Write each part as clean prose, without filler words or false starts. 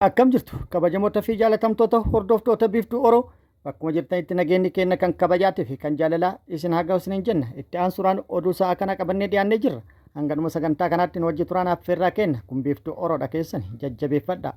Akkam jirtu kabajamoota fi jaalatamtoota hordoftoota biiftuu Oroo bakkuma jirtanitti nageenyi keenya kan kabajaatii fi kan jaalalaa isin haa ga'u isiniin jenna. Itti aansuudhaan oduu sa'a kana qabannee dhiyaannee jirra. Hanganuma sagantaa kanaatti nu wajji turaan affeerraa kenna kun biiftuu Oroodha keessan jajjabeeffadha.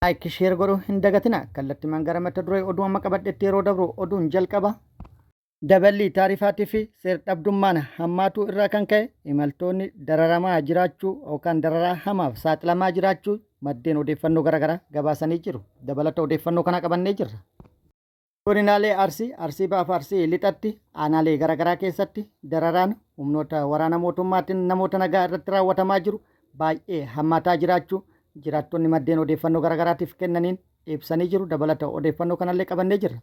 Laayik sheer godhuu hin dagatina. Kallattimaan gara mata duree oduu amma qabadhetti yeroo dabru oduun jalqaba. Dabalii taarifaatii fi seer-dhabdummaan hammaatuu irraa kan ka'e imaltoonni dararamaa jiraachuu yookaan dararaa hamaaf saaxilamaa jiraachuu maddeen odeeffannoo garaagaraa gabaasanii jiru. Dabalata odeeffannoo kana qabannee jirra. Godinaalee Arsii baaf Arsii lixatti aanaalee garaagaraa keessatti dararaan humnoota waraana mootummaatiin namoota nagaa irratti raawwatamaa jiru baay'ee hammaataa jiraachuu jiraattonni maddeen odeeffannoo garaagaraatiif kennaniin ibsanii jiru. Dabalata odeeffannoo kanallee qabannee jirra.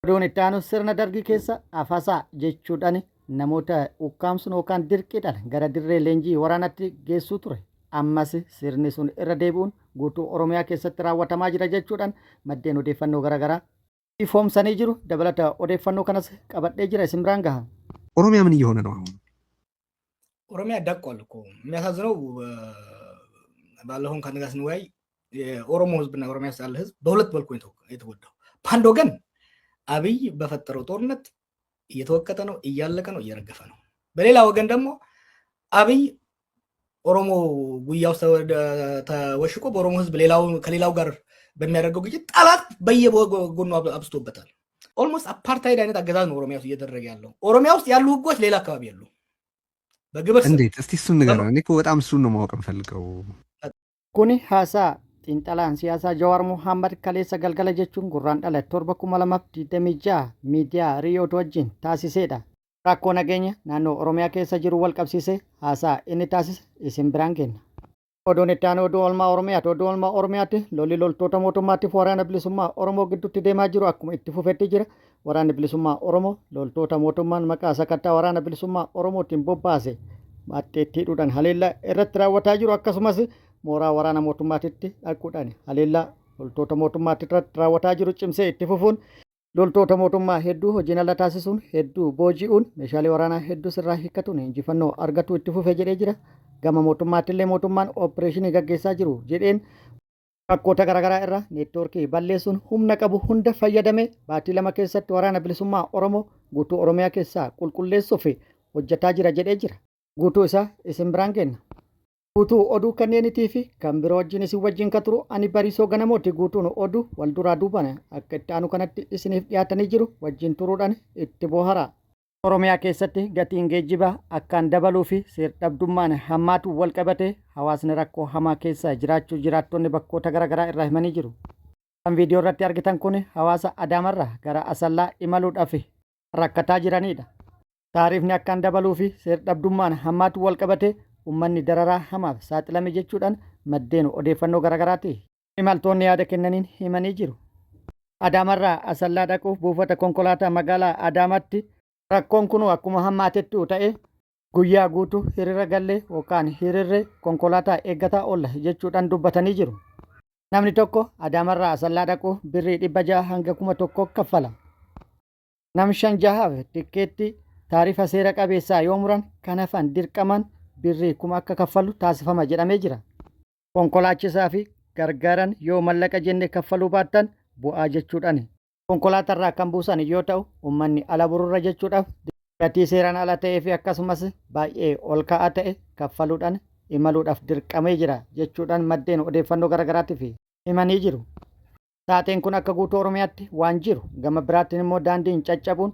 Oduun itti aanu sirna dargii keessa afasaa jechuudhaan namoota ukkaamsuun yookaan dirqiidhaan gara dirree leenjii waraanatti geessuu ture. Ammas sirni sun irra deebi'uun guutuu Oromiyaa keessatti raawwatamaa jira jechuudhaan maddeen odeeffannoo garaagaraa ifoomsanii jiru. Dabalata odeeffannoo kanas qabadhee jira isin biraan gaha. ኦሮሚያ ምን እየሆነ ነው አሁን? ኦሮሚያ ደቋል እኮ የሚያሳዝነው ባለፈው ከነጋስ ንዋይ የኦሮሞ ህዝብና ኦሮሚያ ውስጥ ያለ ህዝብ በሁለት መልኩ የተጎዳው። በአንድ ወገን አብይ በፈጠረው ጦርነት እየተወቀጠ ነው፣ እያለቀ ነው፣ እየረገፈ ነው። በሌላ ወገን ደግሞ አብይ ኦሮሞ ጉያው ተወሽቆ በኦሮሞ ህዝብ ከሌላው ጋር በሚያደርገው ግጭት ጠላት በየጎኑ አብስቶበታል። ኦልሞስት አፓርታይድ አይነት አገዛዝ ነው ኦሮሚያ ውስጥ እየተደረገ ያለው። ኦሮሚያ ውስጥ ያሉ ህጎች ሌላ አካባቢ ያሉ በግብር እንዴት? እስቲ እሱን ንገረን። እኔ እኮ በጣም እሱን ነው ማወቅ የምፈልገው። ኩኒ ሀሳ xiinxalaan siyaasaa Jawaar Mohaammed kaleessa galgala jechuun gurraan dhala 7,2026 miidiyaa Riyoot wajjin taasisedha. Rakkoo nageenya naannoo Oromiyaa keessa jiru wal qabsiisee haasaa inni taasise isin biraan kenna. Oduun itti aanu oduu oolmaa Oromiyaati. Oduu oolmaa Oromiyaatti lolli loltoota mootummaatiif waraana bilisummaa Oromoo gidduutti deemaa jiru akkuma itti fufetti jira. Waraanni bilisummaa Oromoo loltoota mootummaan maqaa sakattaa waraana bilisummaa Oromootiin bobbaase maxxeettiidhuudhaan haleellaa irratti raawwataa jiru akkasumas mooraa waraana mootummaatitti dhaquudhaan haleellaa loltoota mootummaatti irratti raawwataa jiru cimsee itti fufuun loltoota mootummaa hedduu hojiin ala taasisuun hedduu booji'uun meeshaalee waraanaa hedduu sirraa hiikkatuun injifannoo argatu itti fufee jedhee jira. Gama mootummaattillee mootummaan oopereeshinii gaggeessaa jiru jedheen bakkoota garaagaraa irraa neetwoorkii balleessuun humna qabu hunda fayyadamee baatii 2 keessatti waraana bilisummaa Oromoo guutuu Oromiyaa keessaa qulqulleessuuf hojjetaa jira jedhee jira. Guutuu isaa isin biraan kenna. Guutuu oduu kanneenitii fi kan biroo wajjin isin wajjin ka turu ani Bariisoo Ganamooti. Guutuun oduu wal duraa duubaan akka itti aanu kanatti isiniif dhiyaatanii jiru wajjin turuudhaan itti bohara. Oromiyaa keessatti gatiin geejjibaa akkaan dabaluu fi seer-dhabdummaan hammaatu wal qabatee hawaasni rakkoo hamaa keessa jiraachuu jiraattonni bakkoota garaagaraa irraa himanii jiru. Kan viidiyoo irratti argitan kun hawaasa Adaamarraa gara Asallaa imaluudhaaf rakkataa jiranidha. Taariifni akkaan dabaluu fi seer-dhabdummaan hammaatu wal qabatee ummanni dararaa hamaaf saaxilame jechuudhaan maddeen odeeffannoo garaagaraati imaltoonni yaada kennaniin himanii jiru. Adaamarraa Asallaa dhaquuf buufata konkolaataa magaalaa Adaamaatti rakkoon kun akkuma hammaatettu ta'e guyyaa guutuu hiriira gallee yookaan hiriirri konkolaataa eeggataa oolla jechuudhaan dubbatanii jiru. Namni tokko Adaamarraa Asallaa dhaquuf birrii 600 hanga 1,000 kaffala. Nam 5 tikkeetti taarifa seera qabeessaa yoo muran kan hafan dirqaman birrii 1,000 akka kaffalu taasifama jedhamee jira. Konkolaachisaa fi gargaaran yoo mallaqa jenne kaffaluu baattan bu'aa jechuudhaan konkolaatarraa kan buusan yoo ta'u ummanni ala bururra jechuudhaaf gatii seeraan ala ta'ee fi akkasumas baay'ee ol ka'aa ta'e kaffaluudhaan imaluudhaaf dirqamee jira jechuudhaan maddeen odeeffannoo garaagaraatiif himanii jiru. Taateen kun akka guutuu Oromiyaatti waan jiru gama biraattiin immoo daandiin caccabuun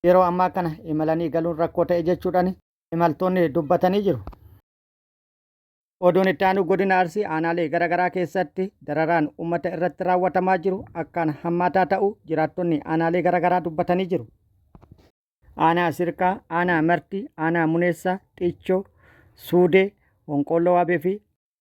yeroo ammaa kana imalanii galuun rakkoo ta'e jechuudhaan imaltoonni dubbatanii jiru. Oduun itti aanu godina Arsii aanaalee garaagaraa keessatti dararaan uummata irratti raawwatamaa jiru akkaan hammaataa ta'uu jiraattonni aanaalee garaagaraa dubbatanii jiru. Aanaa Sirkaa, Aanaa Martii, Aanaa Muneessaa, Xiichoo, Suudee, Honqoolloo Waabee fi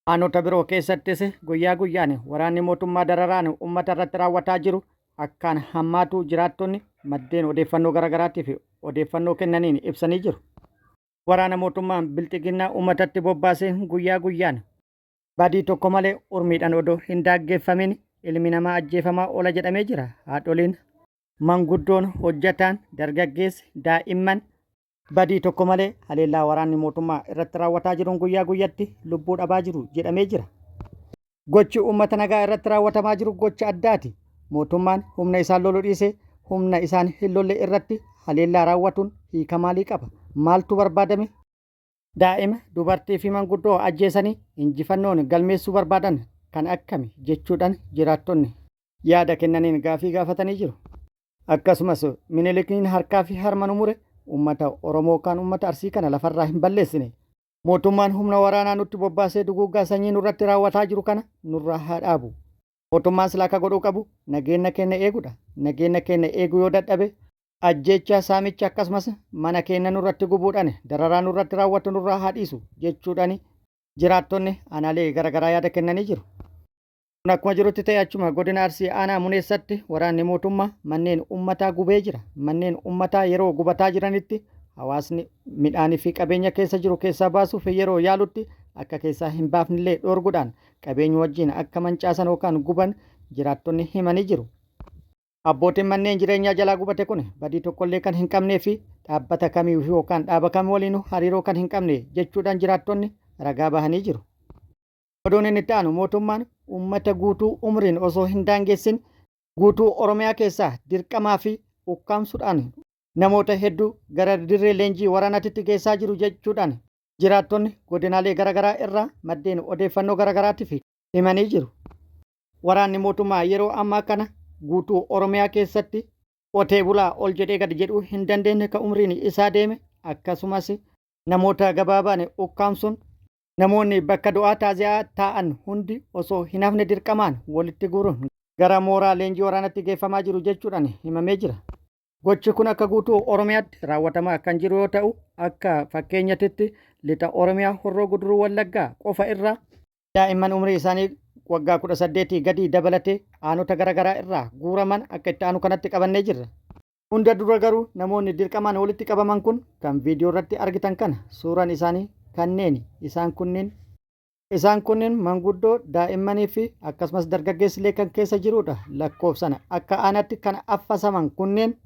aanota biroo keessattis guyyaa guyyaan waraanni mootummaa dararaan uummata irratti raawwataa jiru akkaan hammaatuu jiraattonni maddeen odeeffannoo garaagaraatiif odeeffannoo kennaniin ibsanii jiru. Waraana mootummaan bilxiginnaa uummatatti bobbaasee guyyaa guyyaan badii tokko malee urmiidhaan odoo hin daaggeeffamin ilmi namaa ajjeefamaa oola jedhamee jira. Haadholiin, manguddoon, hojjataan, dargaggeessi, daa'imman badii tokko malee haleellaa waraanni mootummaa irratti raawwataa jiruun guyyaa guyyatti lubbuu dhabaa jiru jedhamee jira. Gochi uummata nagaa irratti raawwatamaa jiru gocha addaati. Mootummaan humna isaan loluu dhiisee humna isaan hin lolle irratti haleellaa raawwatuun hiika maalii qaba? Maaltu barbaadame? Daa'ima, dubartii fi manguddoo ajjeesanii injifannoon galmeessuu barbaadan kan akkami jechuudhaan jiraattonni yaada kennaniin gaafii gaafatanii jiru. Akkasumas Minilikni harkaa fi harma nu mure uummata Oromoo kan uummata Arsii kana lafarraa hin balleessine. Mootummaan humna waraanaa nutti bobbaasee duguuggaa sanyii nurratti raawwataa jiru kana nurraa haa dhaabu. Mootummaan silaa akka godhuu qabu nageenya keenya eeguudha. Nageenya keenya eeguu yoo dadhabe ajjeechaa saamicha akkasumas mana keenya nurratti gubuudhaan dararaa nurratti raawwatu nurraa haa dhiisu jechuudhaan jiraattonni aanaalee garaagaraa yaada kennanii jiru. Kun akkuma jirutti ta'e achuma godina Arsii aanaa Muneessatti waraanni mootummaa manneen uummataa gubee jira. Manneen uummataa yeroo gubataa jiranitti hawaasni midhaanii fi qabeenya keessa jiru keessaa baasuuf yeroo yaalutti akka keessaa hin baafnillee dhoorguudhaan qabeenya wajjin akka mancaasan yookaan guban jiraattonni himanii jiru. Abbootiin manneen jireenyaa jalaa gubate kun badii tokkollee kan hin qabnee fi dhaabbata kamiyyuu yookaan dhaaba kamii waliin hariiroo kan hin qabne jechuudhaan jiraattonni ragaa bahanii jiru. Oduun inni itti aanu mootummaan uummata guutuu umriin osoo hin daangessin guutuu Oromiyaa keessaa dirqamaa fi ukkaamsuudhaan namoota hedduu gara dirree leenjii waraanaatti geessaa jiru jechuudhaan jiraattonni godinaalee garaagaraa irraa maddeen odeeffannoo garaagaraatiif himanii jiru. Waraanni mootummaa yeroo ammaa kana guutuu Oromiyaa keessatti qotee bulaa ol jedhee gad jedhuu hin dandeenye kan umriin isaa deeme akkasumas namoota gabaabaan ukkaamsuun namoonni bakka du'aa taaziyaa taa'an hundi osoo hin hafne dirqamaan walitti guuruun gara mooraa leenjii waraanaatti geeffamaa jiru jechuudhaan himamee jira. Gochi kun akka guutuu Oromiyaatti raawwatamaa kan jiru yoo ta'u akka fakkeenyatti lixa Oromiyaa Horroo Guduruu Wallaggaa qofa irraa daa'imman umrii isaanii waggaa 18 gadi dabalatee aanota garaagaraa irraa guuraman akka itti aanu kanatti qabannee jirra. Hunda dura garuu namoonni dirqamaan walitti qabaman kun kan viidiyoo irratti argitan kana suuraan isaanii kanneen isaan kunniin manguddoo daa'immanii fi akkasumas dargaggeessilee kan keessa jirudha. Lakkoofsana akka aanaatti kan affasaman kunneen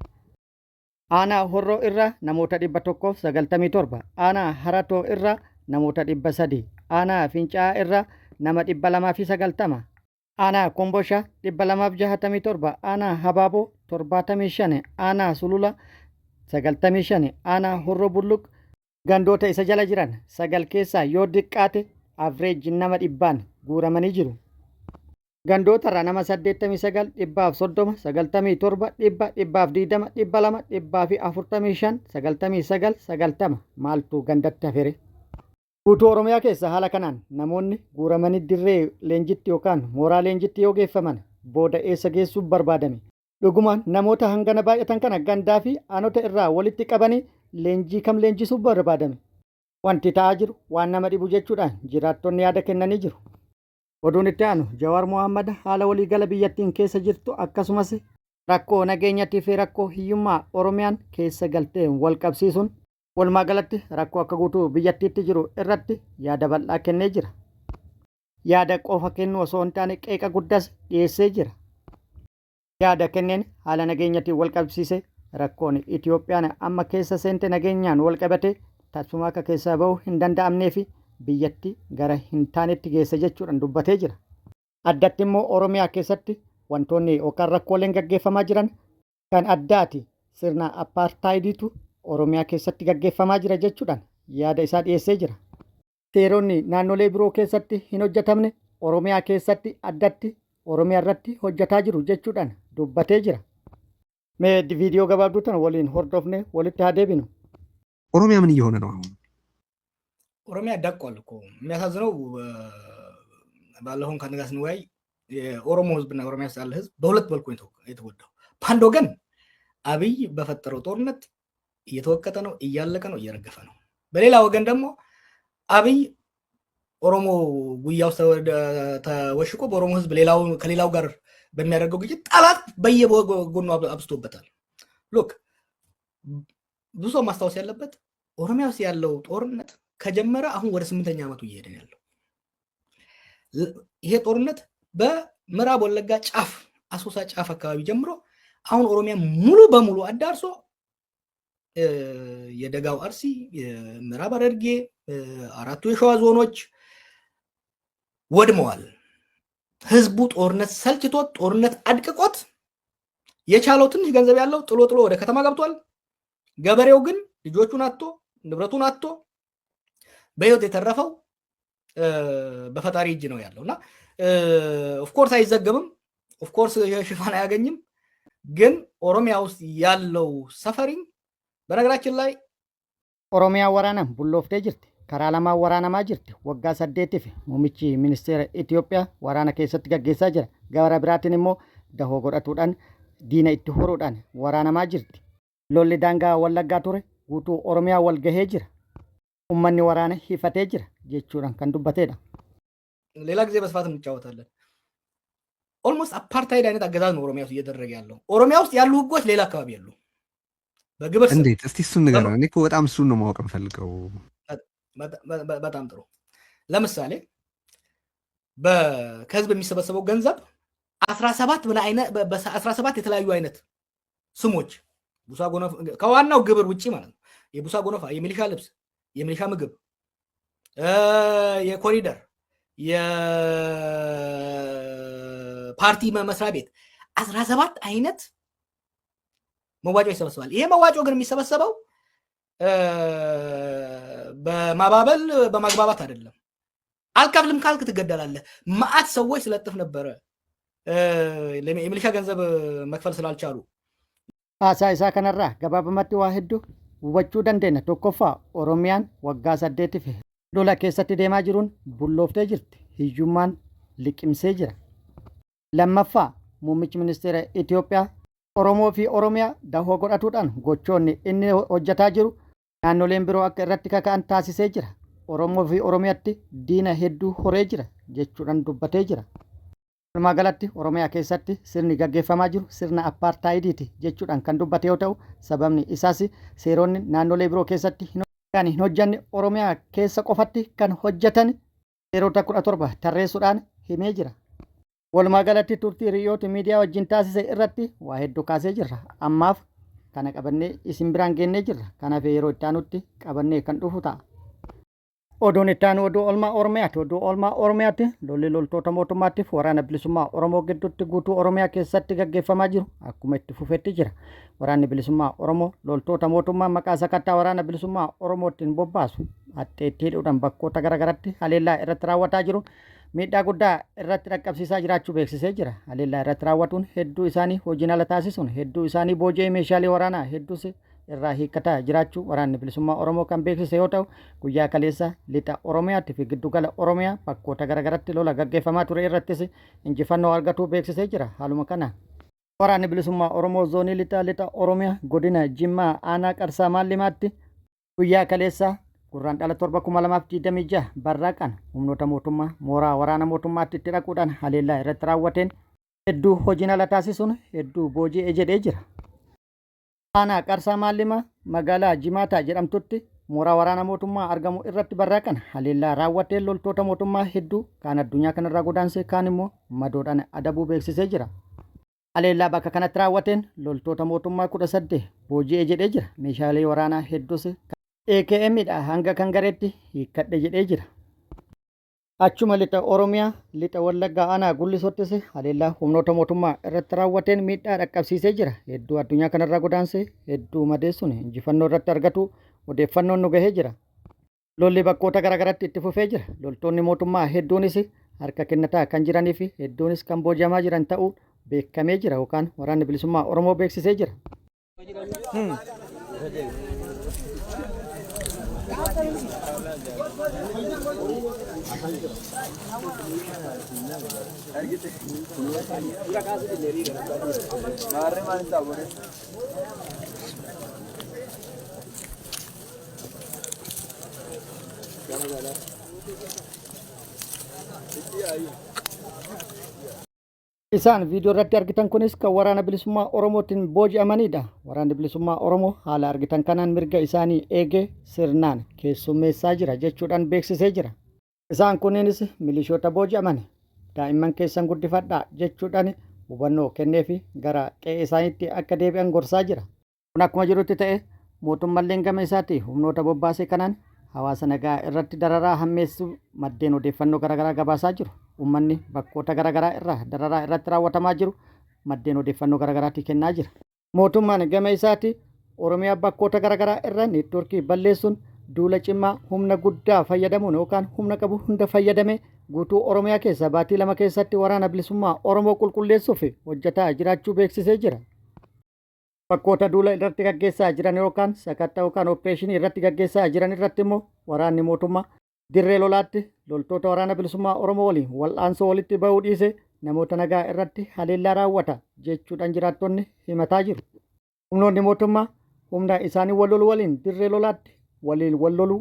aanaa Horroo irraa namoota 197, aanaa Haratoo irraa namoota 300, aanaa Fincaa'aa irraa nama 290, aanaa Komboshaa 267, aanaa Habaaboo 75, aanaa Sulula 95, aanaa Horroo Bulluq gandoota isa jala jiran 9 keessaa yoo diqqaate average nama 100 guuramanii jiru. Gandoota irraa nama 89, 130, 97, 120, 200, 245, 99, 90 maaltu gandatti hafere. Guutuu Oromiyaa keessa haala kanaan namoonni guuramanii dirree leenjitti yookaan mooraa leenjitti yoo geeffaman booda eessa geessuuf barbaadame. Dhugumaan namoota hangana baay'atan kana gandaa fi aanota irraa walitti qabanii leenjii kam leenjisuuf barbaadame. Wanti ta'aa jiru waan nama dhibu jechuudhaan jiraattonni yaada kennanii jiru. Oduun itti aanu Jawaar Mohaammed haala waliigala biyyattiin keessa jirtu akkasumas rakkoo nageenyaatii fi rakkoo hiyyummaa Oromiyaan keessa galtee wal qabsiisuun walumaa galatti rakkoo akka guutuu biyyattiitti jiru irratti yaada bal'aa kennee jira. Yaada qofa kennu osoo hin taane qeeqa guddaas dhiyeessee jira. Yaada kenneen haala nageenyaatiin wal qabsiisee rakkoon Itiyoophiyaan amma keessa seente nageenyaan wal qabate tasuma akka keessaa ba'uu hin danda'amnee fi biyyatti gara hin taanetti geesse jechuudhaan dubbatee jira. Addatti immoo Oromiyaa keessatti wantoonni yookaan rakkooleen gaggeeffamaa jiran kan addaati sirna apartheidiitu Oromiyaa keessatti gaggeeffamaa jira jechuudhaan yaada isaa dhiyeessee jira. Seeronni naannolee biroo keessatti hin hojjetamne Oromiyaa keessatti addatti Oromiyaa irratti hojjetaa jiru jechuudhaan dubbatee jira. Mee viidiyoo gabaabduu tan waliin hordofne walitti haa deebinu. ኦሮሚያ ምን እየሆነ ነው አሁን? ኦሮሚያ ደቋል እኮ የሚያሳዝነው ባለፈውን ከነጋስ ንዋይ የኦሮሞ ህዝብና ኦሮሚያ ያለ ህዝብ በሁለት መልኩ የተጎዳው። በአንድ ወገን አብይ በፈጠረው ጦርነት እየተወቀጠ ነው፣ እያለቀ ነው፣ እየረገፈ ነው። በሌላ ወገን ደግሞ አብይ ኦሮሞ ጉያ ውስጥ ተወሽቆ በኦሮሞ ህዝብ ከሌላው ጋር በሚያደርገው ግጭት ጠላት በየጎኑ አብስቶበታል። ሉክ ብዙ ሰው ማስታወስ ያለበት ኦሮሚያ ውስጥ ያለው ጦርነት ከጀመረ አሁን ወደ 8ኛ ዓመቱ እየሄደ ያለው ይሄ ጦርነት በምዕራብ ወለጋ ጫፍ አሶሳ ጫፍ አካባቢ ጀምሮ አሁን ኦሮሚያ ሙሉ በሙሉ አዳርሶ የደጋው አርሲ፣ የምዕራብ ሐረርጌ፣ አራቱ የሸዋ ዞኖች ወድመዋል። ህዝቡ ጦርነት ሰልችቶት ጦርነት አድቅቆት የቻለው ትንሽ ገንዘብ ያለው ጥሎ ወደ ከተማ ገብቷል። ገበሬው ግን ልጆቹን አጥቶ ንብረቱን አጥቶ በህይወት የተረፈው በፈጣሪ እጅ ነው ያለውና ኦፍኮርስ አይዘገብም፣ ኦፍኮርስ ሽፋን አያገኝም። ግን ኦሮሚያ ውስጥ ያለው ሰፈሪንግ በነገራችን ላይ ኦሮሚያ ወራናም ቡሎፍቴ ጅርቲ karaa lamaan waraanamaa jirti waggaa 8 fi muummichi ministeera Itoophiyaa waraana keessatti gaggeessaa jira. Gara biraatiin immoo dahoo godhatuudhaan diina itti horuudhaan waraanamaa jirti. Lolli daangaa Wallaggaa ture guutuu Oromiyaa wal gahee jira. Uummanni waraana hifatee jira jechuudhaan kan dubbateedha. ሌላ ጊዜ በስፋት እንጫወታለን። ኦልሞስት አፓርታይድ አይነት አገዛዝ ነው ኦሮሚያ ውስጥ እየተደረገ ያለው። ኦሮሚያ ውስጥ ያሉ ህጎች ሌላ አካባቢ ያሉ በግብር እንዴት? እስቲ እሱን ንገረን። እኔ እኮ በጣም እሱን ነው ማወቅ የምፈልገው። በጣም ጥሩ። ለምሳሌ ከህዝብ የሚሰበሰበው ገንዘብ 17 የተለያዩ አይነት ስሞች ቡሳ ጎነፋ ከዋናው ግብር ውጪ ማለት ነው። የቡሳ ጎነፋ፣ የሚሊሻ ልብስ፣ የሚሊሻ ምግብ፣ የኮሪደር፣ የፓርቲ መስሪያ ቤት 17 አይነት መዋጮ ይሰበሰባል። ይሄ መዋጮ ግን የሚሰበሰበው በማባበል በማግባባት አይደለም። አልከፍልም ካልክ ትገደላለህ። ማአት ሰዎች ስለጥፍ ነበረ የሚሊሻ ገንዘብ መክፈል ስላልቻሉ። Haasaa isaa kanarraa gabaabumatti waa hedduu hubachuu dandeenya. Tokkoffaa Oromiyaan waggaa 8 fi lola keessatti deemaa jiruun bullooftee jirti. Hiyyummaan liqimsee jira. Lammaffaa muummichi ministeera Itoophiyaa Oromoo fi Oromiyaa dahoo godhatuudhaan gochoonni inni hojjetaa jiru naannoleen biroo akka irratti kaka'an taasisee jira. Oromoo fi Oromiyaatti diina hedduu horee jira jechuudhaan dubbatee jira. Magaalatti Oromiyaa keessatti sirni gaggeeffamaa jiru sirna apartheidiiti jechuudhaan kan dubbate yoo ta'u, sababni isaas seeronni naannolee biroo keessatti kan hin hojjanne Oromiyaa keessa qofatti kan hojjetan seerota 17 tarreessuudhaan himee jira. Walumaa galatti turtii hiriyoota miidiyaa wajjin taasise irratti waa hedduu kaasee jirra. Ammaaf kana qabannee isin biraan geennee jirra. Kanaaf yeroo itti aanutti qabannee kan dhufu ta'a. Oduun itti aanu oduu oolmaa Oromiyaati. Oduu oolmaa Oromiyaatti lolli loltoota mootummaatiif waraana bilisummaa Oromoo gidduutti guutuu Oromiyaa keessatti gaggeeffamaa jiru akkuma itti fufetti jira. Waraanni bilisummaa Oromoo loltoota mootummaa maqaa sakattaa waraana bilisummaa Oromootiin bobbaasu atteetti hidhuudhaan bakkoota garaagaraatti haleellaa irratti raawwataa jiru. Miidhaa guddaa irratti dhaqqabsiisaa jiraachuu beeksisee jira. Haleellaa irratti raawwatuun hedduu isaanii hojiin ala taasisuun hedduu isaanii booji'ee meeshaalee waraanaa hedduus irraa hiikkataa jiraachuu waraanni bilisummaa Oromoo kan beeksise yoo ta'u, guyyaa kaleessa lixa Oromiyaatti fi giddugala Oromiyaa bakkoota garaagaraatti lola gaggeeffamaa ture irrattis injifannoo argatuu beeksisee jira. Haaluma kana waraanni bilisummaa Oromoo zoonii lixa Oromiyaa godina Jimmaa aanaa Qarsaa Maallimaatti guyyaa kaleessa Gurraandhala 7/2026 barraaqaan humnoota mootummaa mooraa waraana mootummaatti itti dhaquudhaan haleellaa irratti raawwateen hedduu hojiin ala taasisuun hedduu booji'ee jedhee jira. Aanaa Qarsaa Maallimaa magaalaa Jimaataa jedhamtutti mooraa waraana mootummaa argamu irratti barraaqaan haleellaa raawwateen loltoota mootummaa hedduu kaan addunyaa kanarraa godaansee kaan immoo madoodhaan adabuu beeksisee jira. Haleellaa bakka kanatti raawwateen loltoota mootummaa 18 booji'ee jedhee jira. Meeshaalee waraanaa hedduus AKM'dha hanga kan gareetti hiikkadhe jedhee jira. Achuma lixa Oromiyaa lixa Wallaggaa aanaa Gullisottis haleellaa humnoota mootummaa irratti raawwateen miidhaa dhaqqabsiisee jira. Hedduu addunyaa kanarraa godaansee hedduu madeessuun injifannoo irratti argatu odeeffannoon nu gahee jira. Lolli bakkoota garaagaraatti itti fufee jira. Loltoonni mootummaa hedduunis harka kennataa kan jiranii fi hedduunis kan booji'amaa jiran ta'uu beekamee jira yookaan waraanni bilisummaa Oromoo beeksisee jira. Isaan viidiyoo irratti argitan kunis kan waraana bilisummaa Oromootiin booji'amanidha. Waraanni bilisummaa Oromoo haala argitan kanaan mirga isaanii eegee sirnaan keessummeessaa jira jechuudhaan beeksisee jira. Isaan kunniinis milishoota booji'aman daa'imman keessan guddifadhaa jechuudhaan hubannoo kenneefi gara qe'ee isaaniitti akka deebi'an gorsaa jira. Kun akkuma jirutti ta'e mootummaan gama isaatii humnoota bobbaasee kanaan hawaasa nagaa irratti dararaa hammeessuu maddeen odeeffannoo garaagaraa gabaasaa jiru. uummanni bakkoota garaagaraa irraa dararaa irratti raawwatamaa jiru maddeen odeeffannoo garaagaraatti kennaa jira. Mootummaan gama isaatti Oromiyaa bakkoota garaagaraa irra neetwoorkii balleessuun duula cimaa humna guddaa fayyadamuun yookaan humna qabu hunda fayyadamee guutuu Oromiyaa keessa baatii 2 keessatti waraana bilisummaa Oromoo qulqulleessuuf hojjetaa jiraachuu beeksisee jira. Bakkoota duula irratti gaggeessaa jiran yookaan sakatta yookaan opereeshinii irratti gaggeessaa jiran irratti immoo waraanni mootummaa dirree lolaatti loltoota waraana bilisummaa Oromoo waliin wal'aansoo walitti bahuu dhiisee namoota nagaa irratti haleellaa raawwata jechuudhaan jiraattonni himataa jiru. Humnoonni mootummaa humna isaanii wal loluu waliin dirree lolaatti waliin wal loluu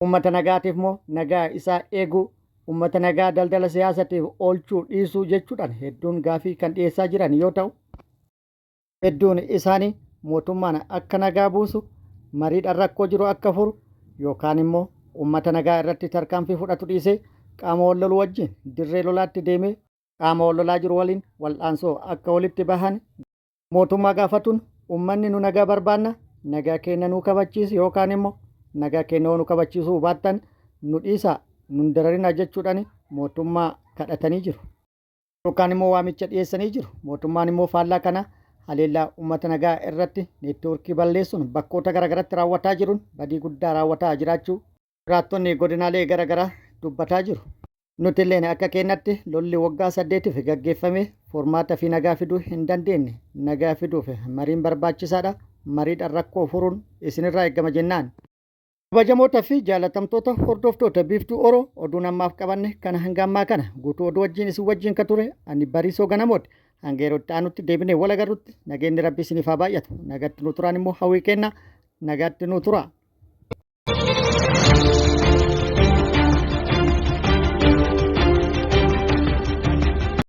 uummata nagaatiif immoo nagaa isaa eeguu uummata nagaa daldala siyaasatiif oolchuu dhiisuu jechuudhaan hedduun gaafii kan dhiyeessaa jiran yoo ta'u hedduun isaanii mootummaan akka nagaa buusu mariidhaan rakkoo jiru akka furu yookaan immoo uummata nagaa irratti tarkaanfii fudhatu dhiisee qaama wal loluu wajjin dirree lolaatti deemee qaama wal lolaa jiru waliin wal'aansoo akka walitti bahan mootummaa gaafatuun uummanni nu nagaa barbaanna nagaa keenya nu kabachiisi yookaan immoo nagaa keenya nu kabachiisuu baattan nu dhiisa nun dararina jechuudhaan mootummaa kadhatanii jiru yookaan immoo waamicha dhiyeessanii jiru. Mootummaan immoo faallaa kana haleellaa uummata nagaa irratti neetwoorkii balleessuun bakkoota garaagaraatti raawwataa jiruun badii guddaa raawwataa jiraachuu jiraattonni godinaalee garaagaraa dubbataa jiru. Nuti illee akka keenyatti lolli waggaa 8 gaggeeffame formaata fi nagaa fiduu hin dandeenye nagaa fiduuf mariin barbaachisaadha. Mariidhaan rakkoo furuun isinirraa eegama jennaan. Kabajamoota fi jaalatamtoota hordoftoota biiftuu Oroo oduu namaaf qabanne kana hanga ammaa kana guutuu oduu wajjin isin wajjin ka ture ani Bariisoo Ganamooti. Hanga yeroo itti aanutti deebinee wal agarrutti nageenyi rabbii isiniif haa baay'atu. Nagaatti nu turaan immoo hawwii kenna nagaatti nu tura.